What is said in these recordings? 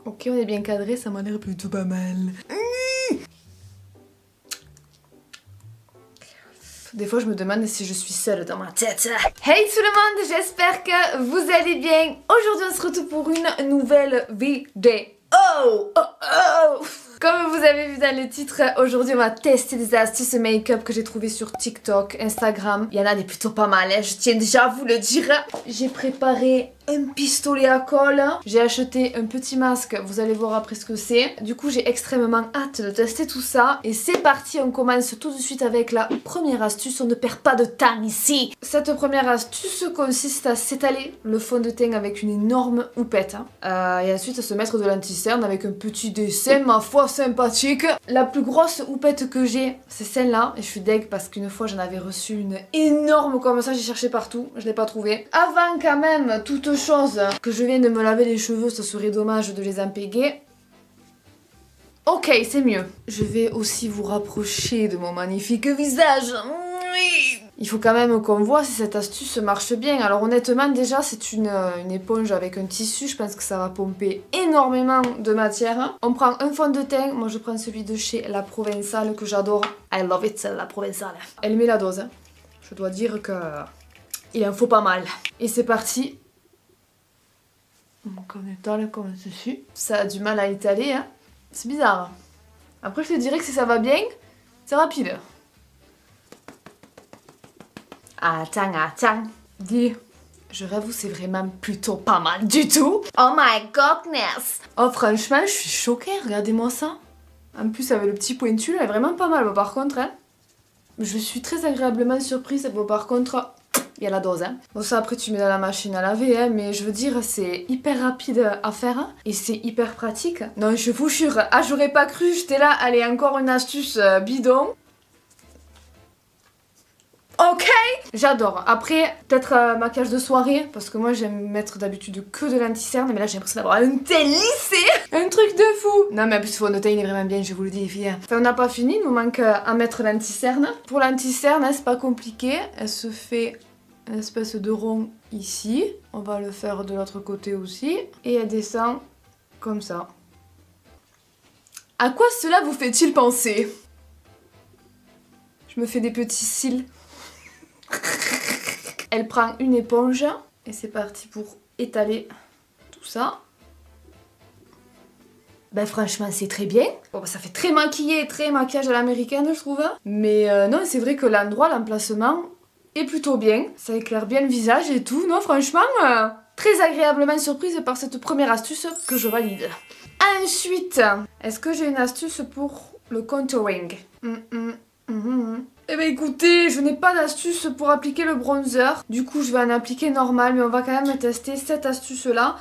Ok, on est bien cadré, ça m'a l'air plutôt pas mal. Des fois, je me demande si je suis seule dans ma tête. Hey tout le monde, j'espère que vous allez bien. Aujourd'hui, on se retrouve pour une nouvelle vidéo. Comme vous avez vu dans le titre, aujourd'hui on va tester des astuces make-up que j'ai trouvées sur TikTok, Instagram. Il y en a des plutôt pas mal, hein, je tiens déjà à vous le dire. J'ai préparé un pistolet à colle. J'ai acheté un petit masque, vous allez voir après ce que c'est. Du coup, j'ai extrêmement hâte de tester tout ça. Et c'est parti, on commence tout de suite avec la première astuce. On ne perd pas de temps ici. Cette première astuce consiste à s'étaler le fond de teint avec une énorme houppette. Et ensuite à se mettre de l'anti-cerne avec un petit dessin, ma foi, sympathique. La plus grosse houppette que j'ai, c'est celle-là. Et je suis deg parce qu'une fois j'en avais reçu une énorme comme ça, j'ai cherché partout, je l'ai pas trouvée. Avant quand même toute chose que je viens de me laver les cheveux, ça serait dommage de les empéguer. Ok, c'est mieux. Je vais aussi vous rapprocher de mon magnifique visage. Oui. Il faut quand même qu'on voit si cette astuce marche bien. Alors honnêtement, déjà, c'est une éponge avec un tissu. Je pense que ça va pomper énormément de matière. On prend un fond de teint. Moi, je prends celui de chez La Provençale que j'adore. I love it, La Provençale. Elle met la dose. Je dois dire que il en faut pas mal. Et c'est parti. Donc on étale comme ceci. Ça a du mal à étaler, hein. C'est bizarre. Après, je te dirais que si ça va bien, c'est rapide. Attends. Dis, je rêve, c'est vraiment plutôt pas mal du tout. Oh my godness. Oh franchement, je suis choquée, regardez-moi ça. En plus, avec le petit pointu, elle est vraiment pas mal. Bon, par contre, hein, je suis très agréablement surprise. Bon, par contre, il y a la dose, hein. Bon, ça après tu mets dans la machine à laver, hein, mais je veux dire, c'est hyper rapide à faire et c'est hyper pratique. Non, je vous jure, j'aurais pas cru, j'étais là, allez, encore une astuce bidon. Ok, j'adore. Après, peut-être maquillage de soirée, parce que moi j'aime mettre d'habitude que de l'anti-cerne, mais là j'ai l'impression d'avoir un teint lissé. Un truc de fou. Non mais en plus le teint il est vraiment bien, je vous le dis les filles. Enfin, on n'a pas fini, il nous manque à mettre l'anti-cerne. Pour l'anti-cerne, hein, c'est pas compliqué, elle se fait une espèce de rond ici. On va le faire de l'autre côté aussi. Et elle descend comme ça. À quoi cela vous fait-il penser? Je me fais des petits cils. Elle prend une éponge et c'est parti pour étaler tout ça. Ben franchement c'est très bien. Bon, ça fait très maquillé, très maquillage à l'américaine je trouve. Mais non, c'est vrai que l'endroit, l'emplacement est plutôt bien. Ça éclaire bien le visage et tout. Non franchement, très agréablement surprise par cette première astuce que je valide. Ensuite, est-ce que j'ai une astuce pour le contouring? Eh ben écoutez, je n'ai pas d'astuce pour appliquer le bronzer. Du coup, je vais en appliquer normal, mais on va quand même tester cette astuce-là.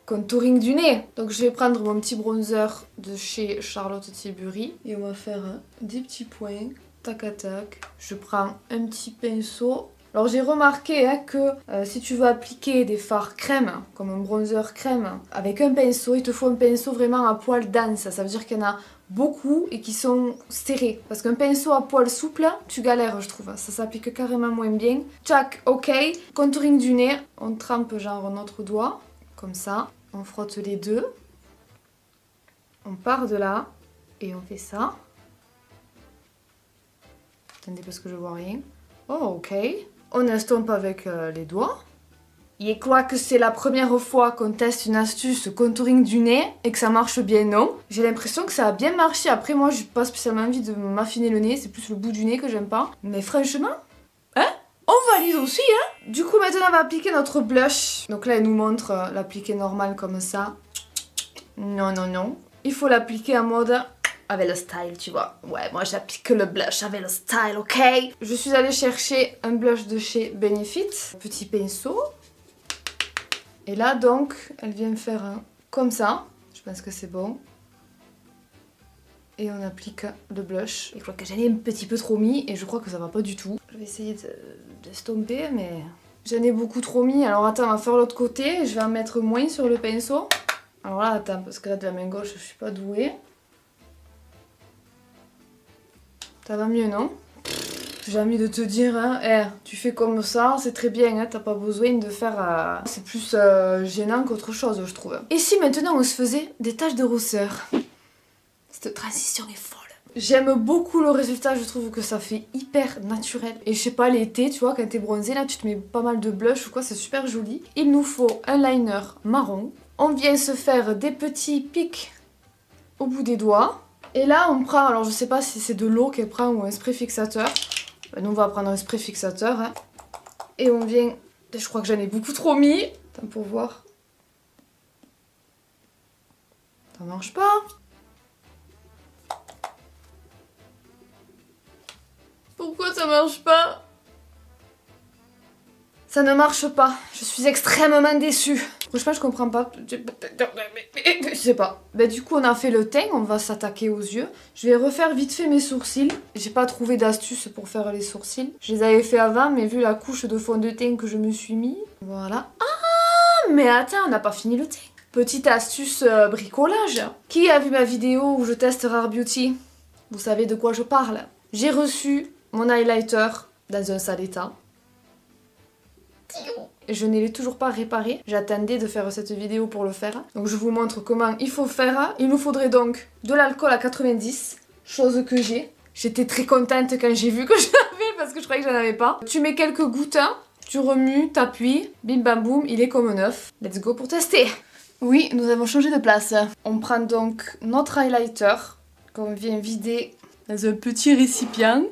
Contouring du nez. Donc je vais prendre mon petit bronzer de chez Charlotte Tilbury. Et on va faire des petits points. Tac à tac. Je prends un petit pinceau. Alors j'ai remarqué que si tu veux appliquer des fards crème, comme un bronzer crème, avec un pinceau, il te faut un pinceau vraiment à poil dense. Ça veut dire qu'il y en a beaucoup et qui sont serrés. Parce qu'un pinceau à poil souple, tu galères je trouve. Ça s'applique carrément moins bien. Tchac, ok. Contouring du nez. On trempe genre notre doigt, comme ça. On frotte les deux. On part de là et on fait ça. Attendez parce que je vois rien. Oh ok. On estompe avec les doigts. Et quoi que c'est la première fois qu'on teste une astuce contouring du nez et que ça marche bien, non? J'ai l'impression que ça a bien marché. Après moi j'ai pas spécialement envie de m'affiner le nez, c'est plus le bout du nez que j'aime pas. Mais franchement, hein? On valide aussi, hein? Du coup maintenant on va appliquer notre blush. Donc là elle nous montre l'appliquer normal comme ça. Non. Il faut l'appliquer en mode avec le style, tu vois. Ouais, moi j'applique le blush avec le style, ok? Je suis allée chercher un blush de chez Benefit. Petit pinceau. Et là donc, elle vient me faire comme ça. Je pense que c'est bon. Et on applique le blush. Je crois que j'en ai un petit peu trop mis et je crois que ça va pas du tout. Je vais essayer d'estomper, mais j'en ai beaucoup trop mis. Alors attends, on va faire l'autre côté. Je vais en mettre moins sur le pinceau. Alors là, attends, parce que là de la main gauche, je suis pas douée. Ça va mieux, non? J'ai envie de te dire, hein, tu fais comme ça, c'est très bien, hein, t'as pas besoin de faire... C'est plus gênant qu'autre chose, je trouve. Et si maintenant on se faisait des taches de rousseur? Cette transition est folle. J'aime beaucoup le résultat, je trouve que ça fait hyper naturel. Et je sais pas, l'été, tu vois, quand t'es bronzé, là, tu te mets pas mal de blush ou quoi, c'est super joli. Il nous faut un liner marron. On vient se faire des petits pics au bout des doigts. Et là, on prend, alors je sais pas si c'est de l'eau qu'elle prend ou un spray fixateur. Nous, on va prendre un spray fixateur. Hein. Et on vient... Je crois que j'en ai beaucoup trop mis. Attends, pour voir. Ça marche pas. Pourquoi ça marche pas? Ça ne marche pas. Je suis extrêmement déçue. Franchement, je comprends pas. Je sais pas. Bah, du coup, on a fait le teint. On va s'attaquer aux yeux. Je vais refaire vite fait mes sourcils. J'ai pas trouvé d'astuce pour faire les sourcils. Je les avais fait avant, mais vu la couche de fond de teint que je me suis mis. Voilà. Ah, mais attends, on n'a pas fini le teint. Petite astuce bricolage. Qui a vu ma vidéo où je teste Rare Beauty? Vous savez de quoi je parle. J'ai reçu mon highlighter dans un sale état. Je ne l'ai toujours pas réparé. J'attendais de faire cette vidéo pour le faire. Donc je vous montre comment il faut faire. Il nous faudrait donc de l'alcool à 90, chose que j'ai. J'étais très contente quand j'ai vu que je l'avais parce que je croyais que j'en avais pas. Tu mets quelques gouttes, tu remues, t'appuies, bim bam boum, il est comme neuf. Let's go pour tester. Oui, nous avons changé de place. On prend donc notre highlighter qu'on vient vider dans un petit récipient.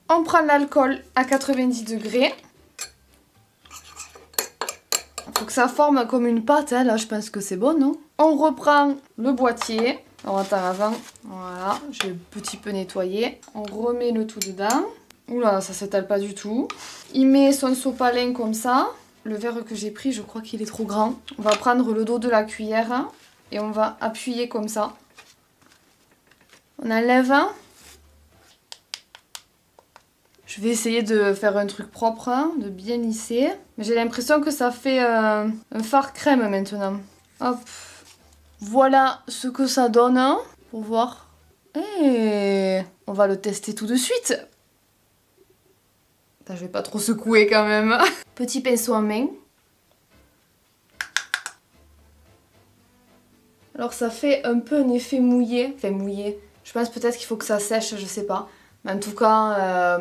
On prend l'alcool à 90 degrés. Il faut que ça forme comme une pâte, hein. Là je pense que c'est bon, non? On reprend le boîtier. On va avant. Voilà, je vais un petit peu nettoyer. On remet le tout dedans. Oula, ça s'étale pas du tout. Il met son sopalin comme ça. Le verre que j'ai pris, je crois qu'il est trop grand. On va prendre le dos de la cuillère et on va appuyer comme ça. On enlève. Je vais essayer de faire un truc propre, de bien lisser. Mais j'ai l'impression que ça fait un fard crème maintenant. Hop. Voilà ce que ça donne. Pour voir. Et on va le tester tout de suite. Attends, je vais pas trop secouer quand même. Petit pinceau en main. Alors ça fait un peu un effet mouillé. Enfin mouillé. Je pense peut-être qu'il faut que ça sèche, je sais pas. Mais en tout cas,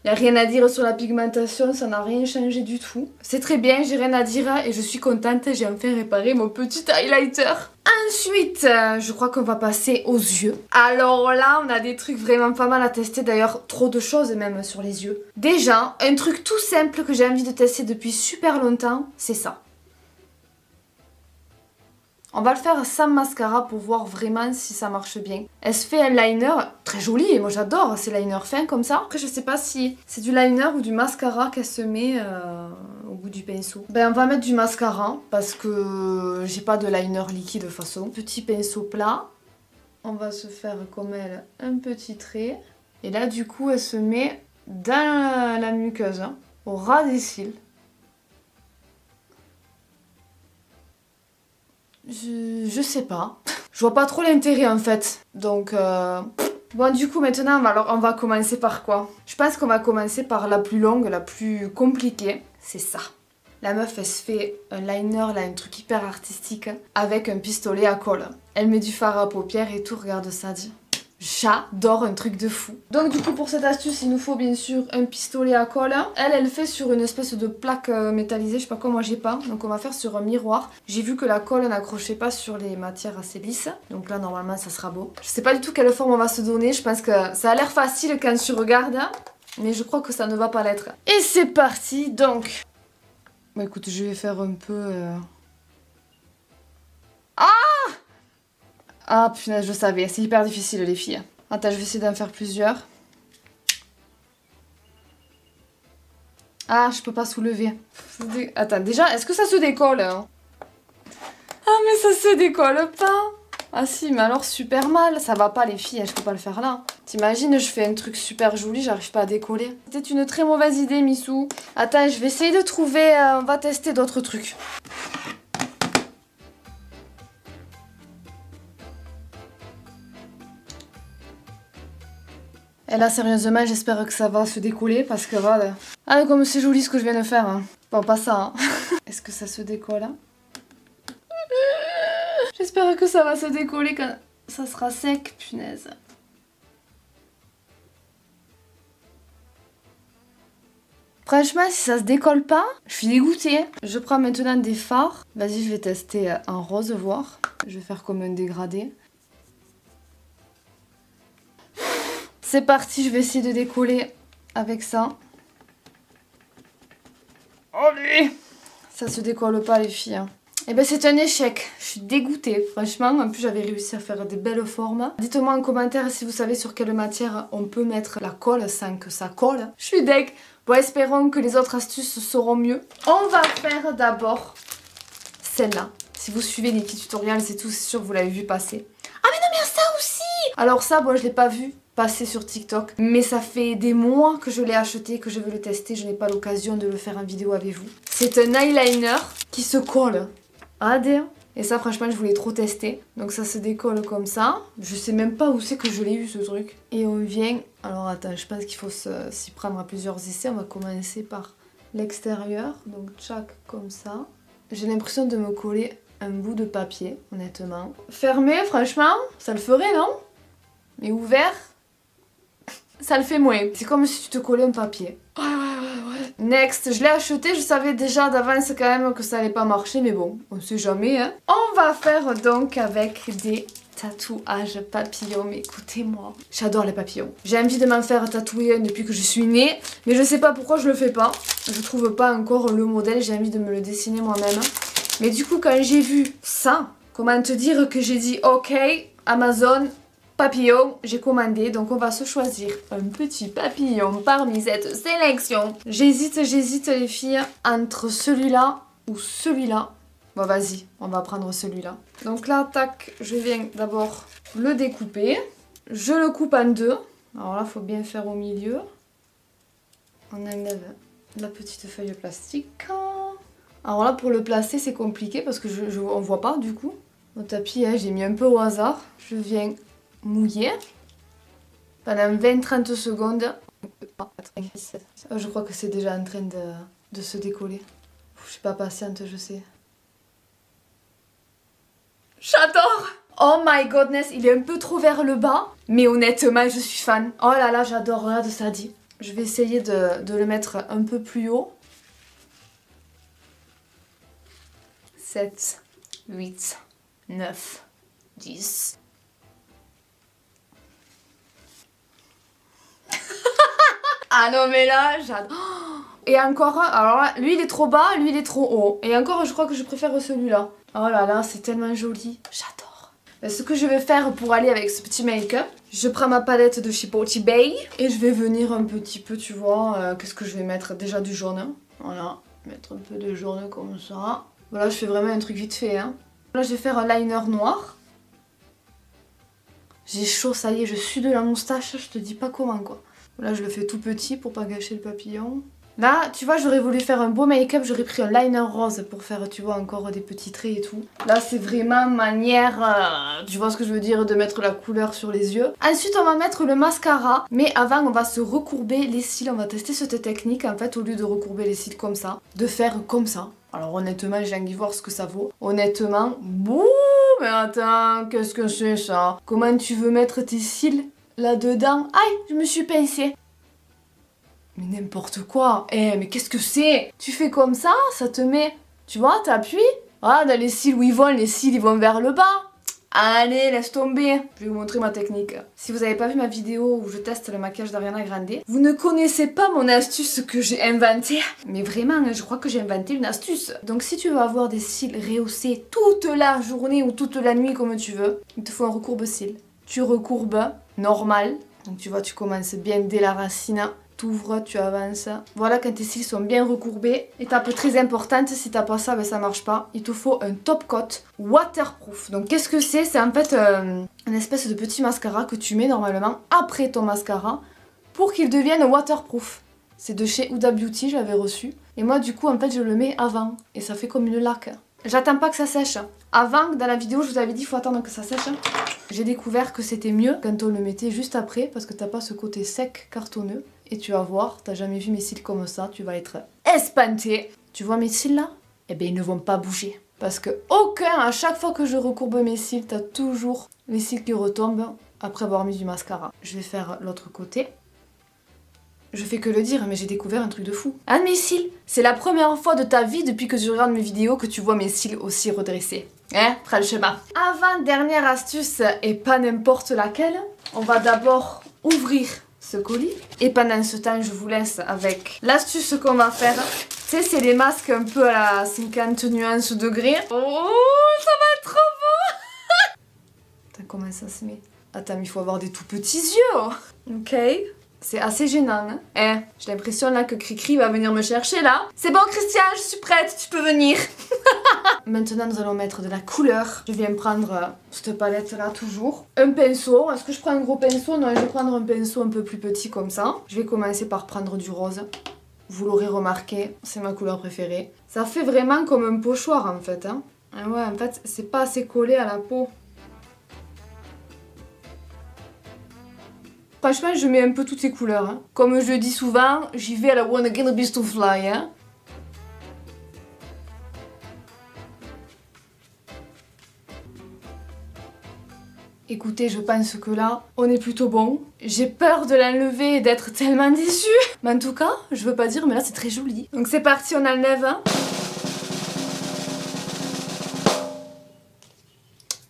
y a rien à dire sur la pigmentation, ça n'a rien changé du tout. C'est très bien, j'ai rien à dire et je suis contente, j'ai enfin réparé mon petit highlighter. Ensuite, je crois qu'on va passer aux yeux. Alors là, on a des trucs vraiment pas mal à tester, d'ailleurs trop de choses même sur les yeux. Déjà, un truc tout simple que j'ai envie de tester depuis super longtemps, c'est ça. On va le faire sans mascara pour voir vraiment si ça marche bien. Elle se fait un liner très joli et moi j'adore ces liners fins comme ça. Après je sais pas si c'est du liner ou du mascara qu'elle se met au bout du pinceau. Ben on va mettre du mascara parce que j'ai pas de liner liquide de toute façon. Petit pinceau plat. On va se faire comme elle un petit trait. Et là du coup elle se met dans la muqueuse, au ras des cils. Je sais pas. Je vois pas trop l'intérêt en fait. Donc bon du coup maintenant on va commencer par quoi? Je pense qu'on va commencer par la plus longue, la plus compliquée. C'est ça. La meuf elle se fait un liner là, un truc hyper artistique avec un pistolet à colle. Elle met du fard à paupières et tout, regarde ça dit. J'adore, un truc de fou. Donc du coup pour cette astuce il nous faut bien sûr un pistolet à colle. Elle fait sur une espèce de plaque métallisée, je sais pas quoi, moi j'ai pas. Donc on va faire sur un miroir. J'ai vu que la colle n'accrochait pas sur les matières assez lisses. Donc là normalement ça sera beau. Je sais pas du tout quelle forme on va se donner, je pense que ça a l'air facile quand tu regardes. Mais je crois que ça ne va pas l'être. Et c'est parti donc. Bon écoute, je vais faire un peu... Ah punaise, je savais, c'est hyper difficile les filles. Attends, je vais essayer d'en faire plusieurs. Ah, je peux pas soulever. Attends, déjà, est-ce que ça se décolle hein? Ah mais ça se décolle pas. Ah si, mais alors super mal. Ça va pas les filles, je peux pas le faire là. T'imagines, je fais un truc super joli, j'arrive pas à décoller. C'était une très mauvaise idée, Missou. Attends, je vais essayer de trouver... on va tester d'autres trucs. Et là, sérieusement, j'espère que ça va se décoller parce que voilà. Ah, comme c'est joli ce que je viens de faire. Hein. Bon, pas ça. Hein. Est-ce que ça se décolle hein? J'espère que ça va se décoller quand ça sera sec, punaise. Franchement, si ça se décolle pas, je suis dégoûtée. Je prends maintenant des fards. Vas-y, je vais tester en rose, voir. Je vais faire comme un dégradé. C'est parti, je vais essayer de décoller avec ça. Allez! Ça se décolle pas les filles. Hein. Et ben c'est un échec, je suis dégoûtée. Franchement, en plus j'avais réussi à faire des belles formes. Dites-moi en commentaire si vous savez sur quelle matière on peut mettre la colle sans que ça colle. Je suis deg. Bon, espérons que les autres astuces seront mieux. On va faire d'abord celle-là. Si vous suivez les petits tutoriels, c'est tout, c'est sûr que vous l'avez vu passer. Ah mais non, mais il y a ça aussi! Alors ça, bon, je l'ai pas vu passer sur TikTok, mais ça fait des mois que je l'ai acheté, que je veux le tester, je n'ai pas l'occasion de le faire en vidéo avec vous. C'est un eyeliner qui se colle. Et ça franchement je voulais trop tester. Donc ça se décolle comme ça. Je sais même pas où c'est que je l'ai eu ce truc. Et on vient... Alors attends, je pense qu'il faut s'y prendre à plusieurs essais. On va commencer par l'extérieur. Donc tchac comme ça. J'ai l'impression de me coller un bout de papier, honnêtement. Fermé, franchement, ça le ferait, non? Mais ouvert, ça le fait moins. C'est comme si tu te collais un papier. Next, je l'ai acheté, je savais déjà d'avance quand même que ça allait pas marcher, mais bon, on sait jamais, hein. On va faire donc avec des tatouages papillons, mais écoutez-moi, j'adore les papillons. J'ai envie de m'en faire tatouer depuis que je suis née, mais je sais pas pourquoi je le fais pas. Je trouve pas encore le modèle, j'ai envie de me le dessiner moi-même. Mais du coup, quand j'ai vu ça, comment te dire que j'ai dit ok, Amazon... Papillon, j'ai commandé, donc on va se choisir un petit papillon parmi cette sélection. J'hésite les filles entre celui-là ou celui-là. Bon vas-y, on va prendre celui-là. Donc là, tac, je viens d'abord le découper. Je le coupe en deux. Alors là, il faut bien faire au milieu. On enlève la petite feuille plastique. Alors là, pour le placer, c'est compliqué parce que on voit pas du coup. Au tapis, hein, j'ai mis un peu au hasard. Je viens... mouillé pendant 20-30 secondes. Je crois que c'est déjà en train de se décoller. Je suis pas patiente, je sais. J'adore! Oh my goodness, il est un peu trop vers le bas, mais honnêtement, je suis fan. Oh là là, j'adore, regarde ça dit. Je vais essayer de le mettre un peu plus haut. 7, 8, 9, 10... Ah non mais là, j'adore. Et encore un, alors là, lui il est trop bas, lui il est trop haut. Et encore, je crois que je préfère celui-là. Oh là là, c'est tellement joli. J'adore. Ce que je vais faire pour aller avec ce petit make-up, je prends ma palette de chez Potty Bay et je vais venir un petit peu, tu vois, qu'est-ce que je vais mettre? Déjà du jaune. Voilà, mettre un peu de jaune comme ça. Voilà, je fais vraiment un truc vite fait. Hein. Là, je vais faire un liner noir. J'ai chaud, ça y est, je suis de la moustache, je te dis pas comment quoi. Là, je le fais tout petit pour pas gâcher le papillon. Là, tu vois, j'aurais voulu faire un beau make-up, j'aurais pris un liner rose pour faire, tu vois, encore des petits traits et tout. Là, c'est vraiment manière, tu vois ce que je veux dire, de mettre la couleur sur les yeux. Ensuite, on va mettre le mascara. Mais avant, on va se recourber les cils. On va tester cette technique, en fait, au lieu de recourber les cils comme ça, de faire comme ça. Alors, honnêtement, j'ai envie de voir ce que ça vaut. Honnêtement, bouh, mais attends, qu'est-ce que c'est ça? Comment tu veux mettre tes cils là-dedans? Aïe, je me suis pincée. Mais n'importe quoi. Eh, mais qu'est-ce que c'est? Tu fais comme ça, ça te met... Tu vois, t'appuies. Ah, dans les cils où ils vont, les cils ils vont vers le bas. Allez, laisse tomber. Je vais vous montrer ma technique. Si vous n'avez pas vu ma vidéo où je teste le maquillage d'Ariana Grande, vous ne connaissez pas mon astuce que j'ai inventée. Mais vraiment, je crois que j'ai inventé une astuce. Donc si tu veux avoir des cils rehaussés toute la journée ou toute la nuit comme tu veux, il te faut un recourbe-cils. Tu recourbes normal. Donc tu vois, tu commences bien dès la racine. T'ouvres, tu avances. Voilà, quand tes cils sont bien recourbés. Étape très importante, si t'as pas ça, ben ça marche pas. Il te faut un top coat waterproof. Donc qu'est-ce que c'est? C'est en fait une espèce de petit mascara que tu mets normalement après ton mascara pour qu'il devienne waterproof. C'est de chez Huda Beauty, j'avais reçu. Et moi du coup en fait je le mets avant et ça fait comme une laque. J'attends pas que ça sèche. Avant, dans la vidéo, je vous avais dit qu'il faut attendre que ça sèche. J'ai découvert que c'était mieux quand on le mettait juste après parce que t'as pas ce côté sec, cartonneux. Et tu vas voir, t'as jamais vu mes cils comme ça, tu vas être espanté. Tu vois mes cils là? Eh ben ils ne vont pas bouger. Parce que à chaque fois que je recourbe mes cils, t'as toujours les cils qui retombent après avoir mis du mascara. Je vais faire l'autre côté. Je fais que le dire, mais j'ai découvert un truc de fou. Un de mes cils, c'est la première fois de ta vie depuis que tu regardes mes vidéos que tu vois mes cils aussi redressés. Hein, prends le chemin. Avant-dernière astuce, et pas n'importe laquelle, on va d'abord ouvrir ce colis. Et pendant ce temps, je vous laisse avec l'astuce qu'on va faire. Tu sais, c'est les masques un peu à la 50 nuances degrés. Oh, ça va être trop beau. Putain, comment ça se met? Attends, il faut avoir des tout petits yeux. Ok. C'est assez gênant, hein. J'ai l'impression là que Cricri va venir me chercher là. C'est bon Christian, je suis prête, tu peux venir. Maintenant nous allons mettre de la couleur. Je viens prendre cette palette là toujours. Un pinceau, est-ce que je prends un gros pinceau? Non, je vais prendre un pinceau un peu plus petit comme ça. Je vais commencer par prendre du rose. Vous l'aurez remarqué, c'est ma couleur préférée. Ça fait vraiment comme un pochoir en fait, hein. Ah ouais, en fait c'est pas assez collé à la peau. Franchement, je mets un peu toutes ces couleurs. Hein. Comme je le dis souvent, j'y vais à la one again beast to fly. Hein. Écoutez, je pense que là, on est plutôt bon. J'ai peur de l'enlever et d'être tellement déçue. Mais en tout cas, je veux pas dire, mais là c'est très joli. Donc c'est parti, on enlève. Hein.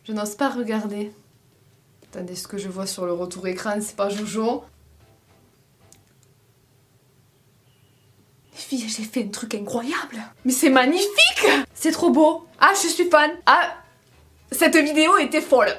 Je n'ose pas regarder. Attendez, ce que je vois sur le retour écran, c'est pas Jojo. Les filles, j'ai fait un truc incroyable. Mais c'est magnifique. C'est trop beau. Ah, je suis fan. Ah, cette vidéo était folle.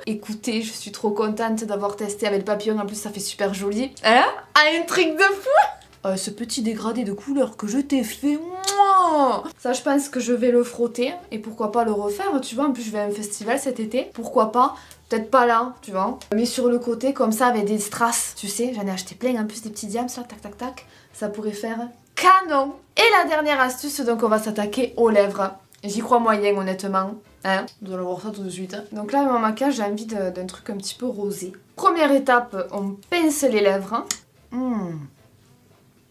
Écoutez, je suis trop contente d'avoir testé avec le papillon. En plus, ça fait super joli. Hein? Un truc de fou. Ce petit dégradé de couleur que je t'ai fait, moi, ça je pense que je vais le frotter et pourquoi pas le refaire, tu vois. En plus je vais à un festival cet été, pourquoi pas, peut-être pas là, tu vois, mais sur le côté comme ça avec des strass, tu sais, j'en ai acheté plein en plus des petits diams là, tac tac tac, ça pourrait faire canon. Et la dernière astuce, donc on va s'attaquer aux lèvres. J'y crois moyen honnêtement, hein, vous allez voir ça tout de suite. Donc là avec mon maquillage j'ai envie d'un truc un petit peu rosé. Première étape, on pince les lèvres.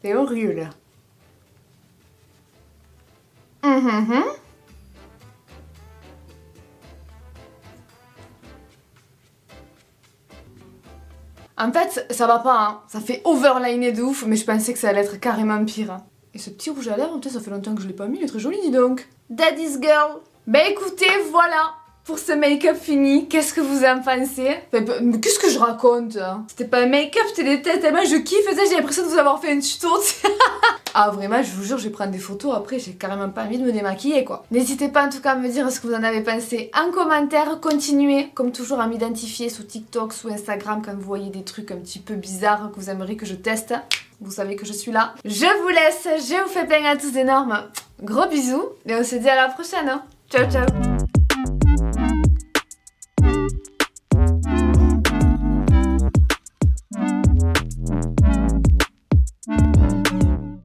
C'est horrible. En fait, ça va pas, hein. Ça fait overliner de ouf, mais je pensais que ça allait être carrément pire. Et ce petit rouge à lèvres, ça fait longtemps que je l'ai pas mis, il est très joli, dis donc. Daddy's girl. Bah écoutez, voilà pour ce make-up fini. Qu'est-ce que vous en pensez? Mais qu'est-ce que je raconte? C'était pas un make-up, c'était des têtes. Tellement je kiffe, j'ai l'impression de vous avoir fait un tuto. Ah vraiment, je vous jure, je vais prendre des photos après, j'ai carrément pas envie de me démaquiller quoi. N'hésitez pas en tout cas à me dire ce que vous en avez pensé en commentaire. Continuez comme toujours à m'identifier sous TikTok, sous Instagram quand vous voyez des trucs un petit peu bizarres que vous aimeriez que je teste. Vous savez que je suis là. Je vous laisse, je vous fais plein à tous d'énormes gros bisous et on se dit à la prochaine. Hein. Ciao ciao.